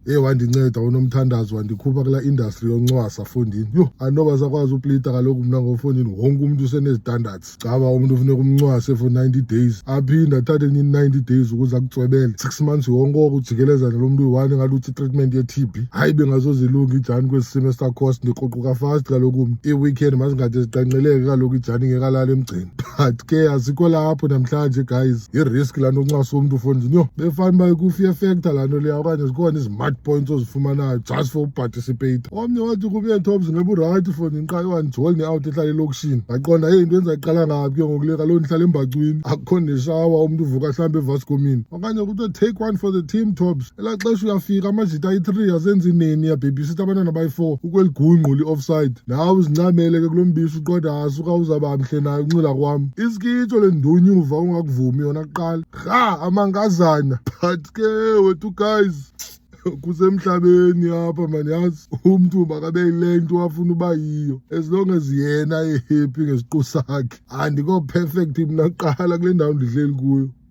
wandinceda unomthandazo wandikhupha kula industry yoncwasa fondini. Yo, anoba sakwazi uplita kaloku mna ngofondini wonke umuntu usenezi-standards. Caba umuntu ufuneka umncwase for 90 days aphinda athathe 90 days ukuze akucwebele 6 months wonke ukujikeleza nalo muntu uyi-1 ngathi uthi treatment ye-TB. Hayi bengazozilunga ijani kwesi semester course ndiqoquka fast kaloku i-weekend masingade ziqanqeleke kaloku ijani ngekalala emgceni. But ke asikho lapho namhlanje guys, i-risk laa nto uncwasa umuntu fondini. Yo, befana uba ku-fear factor laa nto leya okanye zikhona izimart points ozifumanayo just for uparticipate. Omnye wathi kuye-Thobbs ngebe urayithi fondini qha iwandijoli ne-out ehlala elokishini. Ngaqonda into enzayiqala ngaphi ke ngoku le kaloku ndihlala embacwini akukho neshawa umntu uvuka hlambe evaskomini. Okanye kuthiwe take one for the team Thobbs. Elaa xesha uyafika amajita ayi-3 azenza ineni yabhebhisita abantwana bayi-4 ukweligunqu li-offside. Nawe uzincamele ke kulo mbisi uqoda asuka uzaba mhle nayo unxila kwam. Isikitsho lendunyuva ungakuvumi yona kuqala. Amangazana. But ke wethu guys kusemhlabeni apha man, yazi umuntu makabe yile nto afuna uba yiyo as long as yena ehappy ngesiqu sakhe. Andiko perfect mna kuqala kule ndawo ndihleli kuyo.